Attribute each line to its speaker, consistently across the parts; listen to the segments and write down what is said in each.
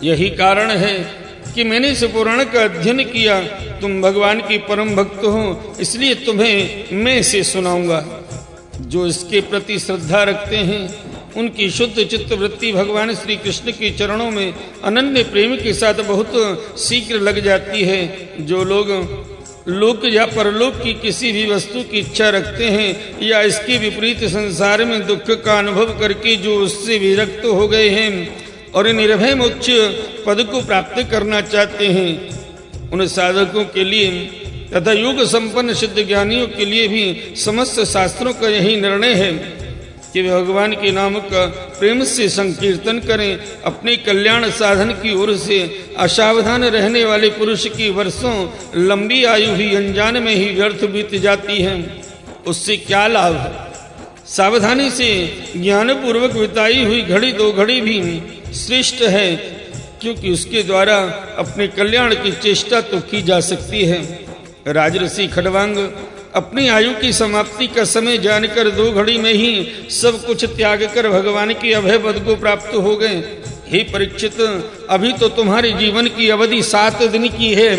Speaker 1: यही कारण है कि मैंने इस पुराण का अध्ययन किया। तुम भगवान की परम भक्त हो, इसलिए तुम्हें मैं इसे सुनाऊंगा। जो इसके प्रति श्रद्धा रखते हैं उनकी शुद्ध चित्त वृत्ति भगवान श्री कृष्ण के चरणों में अनन्य प्रेम के साथ बहुत शीघ्र लग जाती है। जो लोग लोक या परलोक की किसी भी वस्तु की इच्छा रखते हैं या इसके विपरीत संसार में दुख का अनुभव करके जो उससे विरक्त हो गए हैं और निर्भय मोक्ष पद को प्राप्त करना चाहते हैं, उन साधकों के लिए तथा योग संपन्न सिद्ध ज्ञानियों के लिए भी समस्त शास्त्रों का यही निर्णय है कि वे भगवान के नाम का प्रेम से संकीर्तन करें। अपने कल्याण साधन की ओर से असावधान रहने वाले पुरुष की वर्षों लंबी आयु ही अनजान में ही व्यर्थ बीत जाती है। उससे क्या लाभ? सावधानी से ज्ञान पूर्वक बिताई हुई घड़ी दो घड़ी भी श्रेष्ठ है, क्योंकि उसके द्वारा अपने कल्याण की चेष्टा तो की जा सकती है। राजऋषि खड्वांग अपनी आयु की समाप्ति का समय जानकर 2 घड़ी में ही सब कुछ त्याग कर भगवान के अभय पद को प्राप्त हो गए। हे परीक्षित, अभी तो तुम्हारे जीवन की अवधि 7 दिन की है।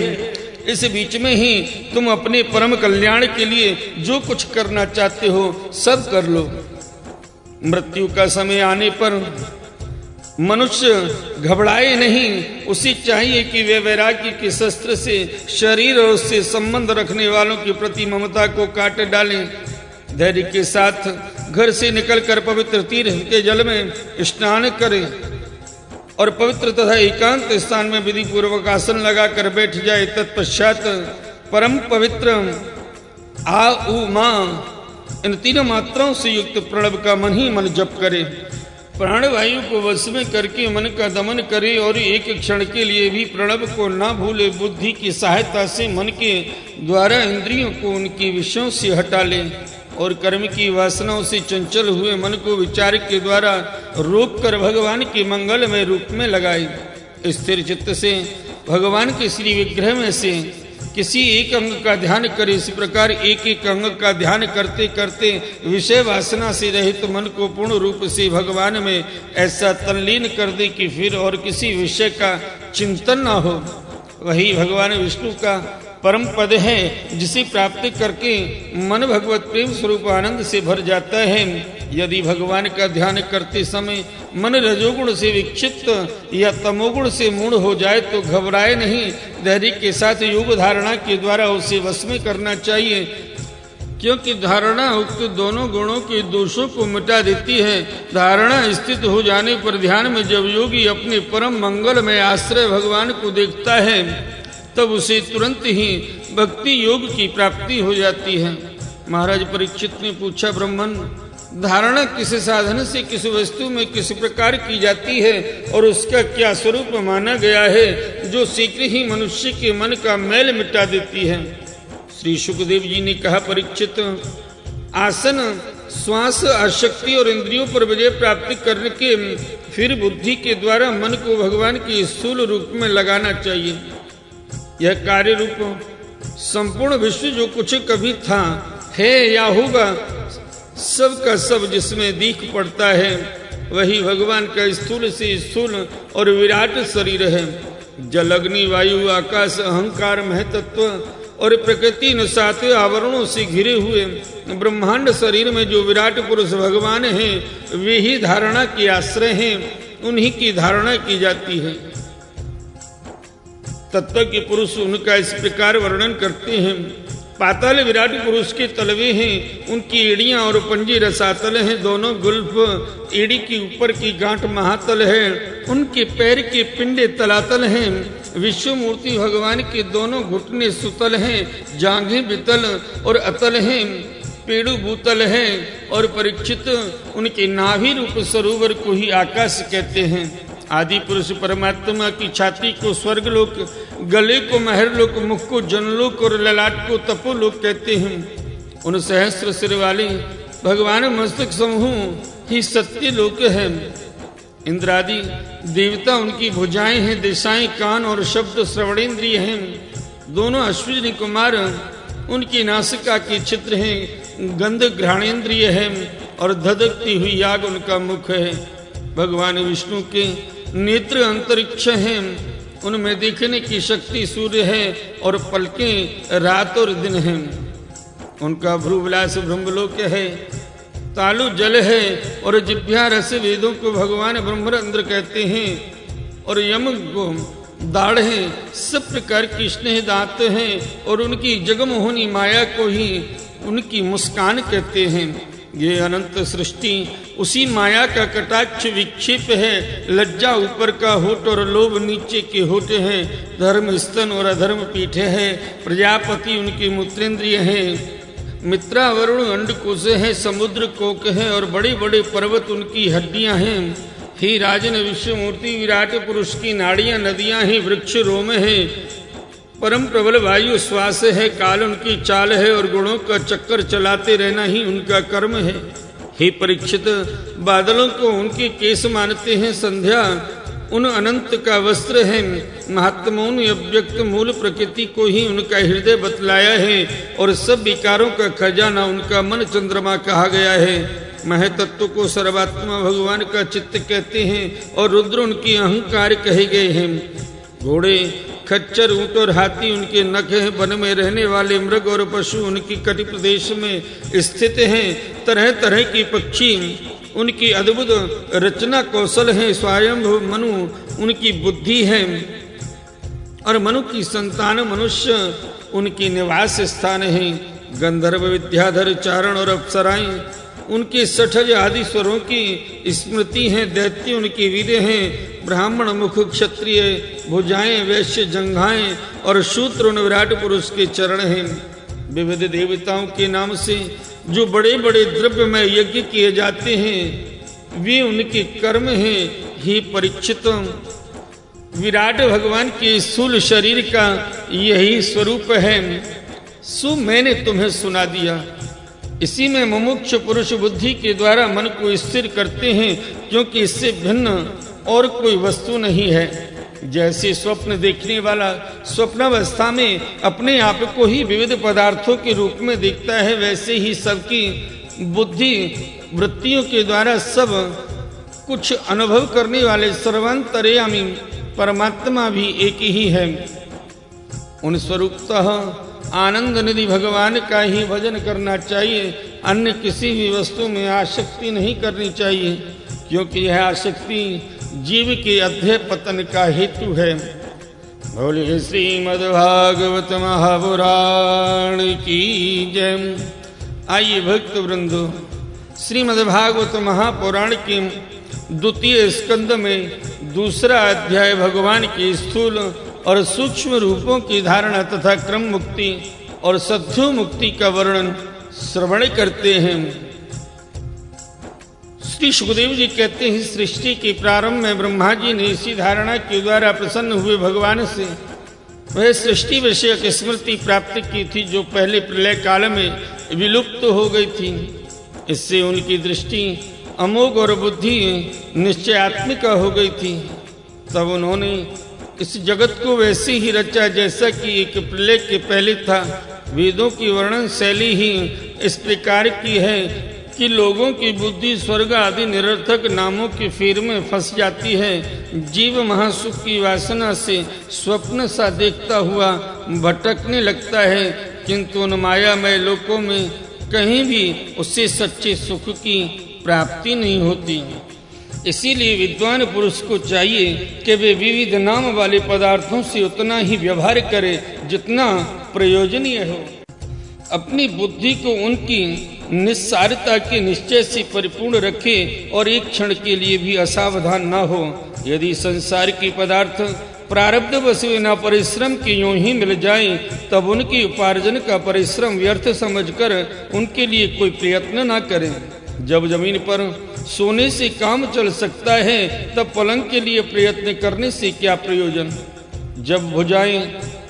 Speaker 1: इस बीच में ही तुम अपने परम कल्याण के लिए जो कुछ करना चाहते हो सब कर लो। मृत्यु का समय आने पर मनुष्य घबराए नहीं। उसे चाहिए कि वे वैराग्य के शस्त्र से शरीर और उससे संबंध रखने वालों के प्रति ममता को काट डालें। धैर्य के साथ घर से निकलकर पवित्र तीर्थ के जल में स्नान करें और पवित्र तथा एकांत स्थान में विधि पूर्वक आसन लगाकर बैठ जाए। तत्पश्चात परम पवित्र आ उ मा इन 3 मात्राओं से युक्त प्रणव का मन ही मन जप करे। प्राणवायु को वश में करके मन का दमन करे और एक क्षण के लिए भी प्रणव को ना भूले। बुद्धि की सहायता से मन के द्वारा इंद्रियों को उनके विषयों से हटा ले और कर्म की वासनाओं से चंचल हुए मन को विचार के द्वारा रोक कर भगवान के मंगलमय रूप में लगाए। स्थिर चित्त से भगवान के श्री विग्रह में से किसी एक अंग का ध्यान करे। इस प्रकार एक एक अंग का ध्यान करते करते विषय वासना से रहित मन को पूर्ण रूप से भगवान में ऐसा तल्लीन कर दे कि फिर और किसी विषय का चिंतन न हो। वही भगवान विष्णु का परम पद है, जिसे प्राप्त करके मन भगवत प्रेम स्वरूप आनंद से भर जाता है। यदि भगवान का ध्यान करते समय मन रजोगुण से विक्षिप्त या तमोगुण से मूढ़ हो जाए तो घबराए नहीं। धैर्य के साथ योग धारणा के द्वारा उसे वश में करना चाहिए, क्योंकि धारणा उक्त दोनों गुणों के दोषों को मिटा देती है। धारणा स्थित हो जाने पर ध्यान में जब योगी अपने परम मंगल में आश्रय भगवान को देखता है तब उसे तुरंत ही भक्ति योग की प्राप्ति हो जाती है। महाराज परीक्षित ने पूछा, ब्राह्मण, धारणा किस साधन से किस वस्तु में किस प्रकार की जाती है और उसका क्या स्वरूप माना गया है जो शीघ्र ही मनुष्य के मन का मैल मिटा देती है? श्री सुखदेव जी ने कहा, परीक्षित, आसन, श्वास, आसक्ति और इंद्रियों पर विजय प्राप्त करने के फिर बुद्धि के द्वारा मन को भगवान के स्थूल रूप में लगाना चाहिए। यह कार्य रूप संपूर्ण विश्व जो कुछ कभी था, है या होगा, सब का सब जिसमें दीख पड़ता है वही भगवान का स्थूल से स्थूल और विराट शरीर है। जल, अग्नि, वायु, आकाश, अहंकार, महतत्व और प्रकृति इन 7 आवरणों से घिरे हुए ब्रह्मांड शरीर में जो विराट पुरुष भगवान हैं वे ही धारणा के आश्रय हैं, उन्हीं की धारणा की जाती है। तत्व के पुरुष उनका इस प्रकार वर्णन करते हैं। पाताल विराट पुरुष के तलवे हैं, उनकी एड़ियां और पंजे रसातल हैं। दोनों गुल्फ एड़ी की ऊपर की गांठ महातल है, उनके पैर के पिंडे तलातल हैं। विश्व मूर्ति भगवान के दोनों घुटने सुतल हैं, जांघें बितल और अतल हैं, पेड़ू भूतल हैं। और परीक्षित, उनके नाभि रूप सरोवर को ही आकाश कहते हैं। आदि पुरुष परमात्मा की छाती को स्वर्गलोक, गले को महरलोक, मुख को जनलोक और ललाट को तपोलोक कहते हैं। उन सहस्त्र सिर वाले भगवान मस्तक समूह ही सत्य लोक है। इंद्रादि देवता उनकी भुजाएं हैं, दिशाएं कान और शब्द श्रवणेन्द्रिय हैं। दोनों अश्विनी कुमार उनकी नासिका के चित्र हैं, गंध घ्राणेन्द्रिय है और धधकती हुई आग उनका मुख है। भगवान विष्णु के नेत्र अंतरिक्ष हैं, उनमें देखने की शक्ति सूर्य है और पलकें रात और दिन हैं। उनका भ्रूविलास ब्रह्मलोक है, तालु जल है और जिह्वा रस वेदों को भगवान ब्रह्मरंध्र कहते हैं और यम को दाढ़ है। सब प्रकार की स्नेह दांत हैं और उनकी जगमोहनी माया को ही उनकी मुस्कान कहते हैं। ये अनंत सृष्टि उसी माया का कटाक्ष विक्षेप है। लज्जा ऊपर का होठ और लोभ नीचे के होठ है। धर्म स्तन और अधर्म पीठ है। प्रजापति उनकी मूत्रेंद्रिय है। मित्रा वरुण अंडकोश है। समुद्र कोक है और बड़े बड़े पर्वत उनकी हड्डियां हैं। ही राजन विश्व मूर्ति विराट पुरुष की नाड़ियां नदियां ही वृक्ष रोम है। परम प्रबल वायु श्वास है। काल उनकी चाल है और गुणों का चक्कर चलाते रहना ही उनका कर्म है। हे परीक्षित, बादलों को उनके केस मानते हैं। संध्या उन अनंत का वस्त्र है। महात्माओं ने अव्यक्त मूल प्रकृति को ही उनका हृदय बतलाया है और सब विकारों का खजाना उनका मन चंद्रमा कहा गया है। महतत्व को सर्वात्मा भगवान का चित्त कहते हैं और रुद्र उनकी अहंकार कहे गए हैं। घोड़े, खच्चर, ऊंट और हाथी उनके नख हैं। वन में रहने वाले मृग और पशु उनकी कटि प्रदेश में स्थित हैं। तरह तरह की पक्षी उनकी अद्भुत रचना कौशल है। स्वयंभू मनु उनकी बुद्धि है और मनु की संतान मनुष्य उनकी निवास स्थान है। गंधर्व, विद्याधर, चारण और अप्सराएं उनके 60 आदि स्वरों की स्मृति हैं। दैत्य उनकी वीर्य हैं। ब्राह्मण मुख, क्षत्रिय भुजाएं, वैश्य जंघाएं और शूद्र उन विराट पुरुष के चरण हैं। विविध देवताओं के नाम से जो बड़े बड़े द्रव्य में यज्ञ किए जाते हैं वे उनके कर्म हैं। ही परीक्षित, विराट भगवान के स्थूल शरीर का यही स्वरूप है। सो मैंने तुम्हें सुना दिया। इसी में मुमुक्ष पुरुष बुद्धि के द्वारा मन को स्थिर करते हैं, क्योंकि इससे भिन्न और कोई वस्तु नहीं है। जैसे स्वप्न देखने वाला स्वप्नावस्था में अपने आप को ही विविध पदार्थों के रूप में देखता है, वैसे ही सबकी बुद्धि वृत्तियों के द्वारा सब कुछ अनुभव करने वाले सर्वांतर्यामी परमात्मा भी एक ही है। उन स्वरूपतः आनंद निधि भगवान का ही भजन करना चाहिए। अन्य किसी भी वस्तु में आसक्ति नहीं करनी चाहिए, क्योंकि यह आसक्ति जीव के अध्यय पतन का हेतु है। बोलिए श्रीमद्भागवत महापुराण की जय। आइए भक्त वृंदो, श्रीमद्भागवत महापुराण के द्वितीय स्कंद में दूसरा अध्याय भगवान के स्थूल और सूक्ष्म रूपों की धारणा तथा क्रम मुक्ति और सद्यो मुक्ति का वर्णन श्रवण करते हैं। श्री सुखदेव जी कहते हैं, सृष्टि के प्रारंभ में ब्रह्मा जी ने इसी धारणा के द्वारा प्रसन्न हुए भगवान से वह सृष्टि विषयक स्मृति प्राप्त की थी जो पहले प्रलय काल में विलुप्त हो गई थी। इससे उनकी दृष्टि अमोघ और बुद्धि निश्चयात्मिका हो गई थी। तब उन्होंने इस जगत को वैसे ही रचा जैसा कि एक प्रलय के पहले था। वेदों की वर्णन शैली ही इस प्रकार की है कि लोगों की बुद्धि स्वर्ग आदि निरर्थक नामों के फेर में फंस जाती है। जीव महासुख की वासना से स्वप्न सा देखता हुआ भटकने लगता है, किंतु उन मायामय लोकों में कहीं भी उससे सच्चे सुख की प्राप्ति नहीं होती। इसीलिए विद्वान पुरुष को चाहिए कि वे विविध नाम वाले पदार्थों से उतना ही व्यवहार करे जितना प्रयोजनीय हो। अपनी बुद्धि को उनकी निस्सारता के निश्चय से परिपूर्ण रखे और एक क्षण के लिए भी असावधान न हो। यदि संसार के पदार्थ प्रारब्ध बस बिना परिश्रम के यूं ही मिल जाएं, तब उनकी उपार्जन का परिश्रम व्यर्थ समझकर उनके लिए कोई प्रयत्न न करें। जब जमीन पर सोने से काम चल सकता है, तब पलंग के लिए प्रयत्न करने से क्या प्रयोजन। जब भुजाएं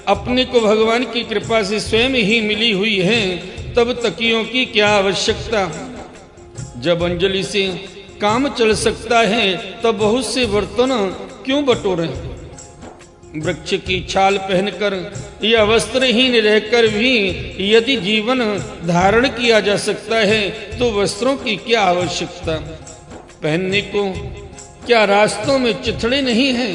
Speaker 1: अपने को भगवान की कृपा से स्वयं ही मिली हुई हैं, तब तकियों की क्या आवश्यकता। जब अंजलि से काम चल सकता है, तब बहुत से बर्तन क्यों बटोरें। वृक्ष की छाल पहनकर या वस्त्रहीन रहकर भी यदि जीवन धारण किया जा सकता है, तो वस्त्रों की क्या आवश्यकता। पहनने को क्या रास्तों में चिथड़े नहीं हैं?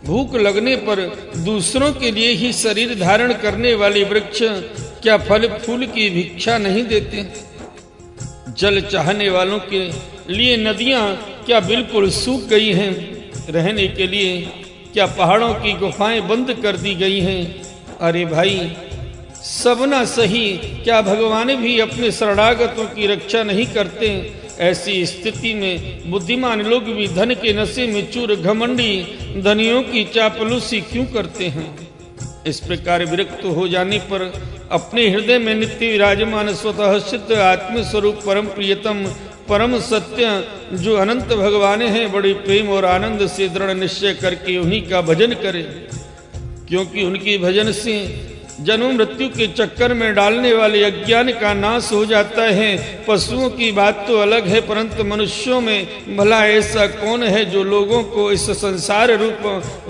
Speaker 1: भूख लगने पर दूसरों के लिए ही शरीर धारण करने वाले वृक्ष क्या फल फूल की भिक्षा नहीं देते? जल चाहने वालों के लिए नदियां क्या बिल्कुल सूख गई हैं? रहने के लिए क्या पहाड़ों की गुफाएं बंद कर दी गई हैं? अरे भाई, सब ना सही, क्या भगवान भी अपने शरणागतों की रक्षा नहीं करते? ऐसी स्थिति में बुद्धिमान लोग भी धन के नशे में चूर घमंडी धनियों की चापलूसी क्यों करते हैं? इस प्रकार विरक्त हो जाने पर अपने हृदय में नित्य विराजमान स्वतः सिद्ध आत्मस्वरूप परम प्रियतम परम सत्य जो अनंत भगवान हैं, बड़े प्रेम और आनंद से दृढ़ निश्चय करके उन्हीं का भजन करें, क्योंकि उनके भजन से जन्म मृत्यु के चक्कर में डालने वाले अज्ञान का नाश हो जाता है। पशुओं की बात तो अलग है, परंतु मनुष्यों में भला ऐसा कौन है जो लोगों को इस संसार रूप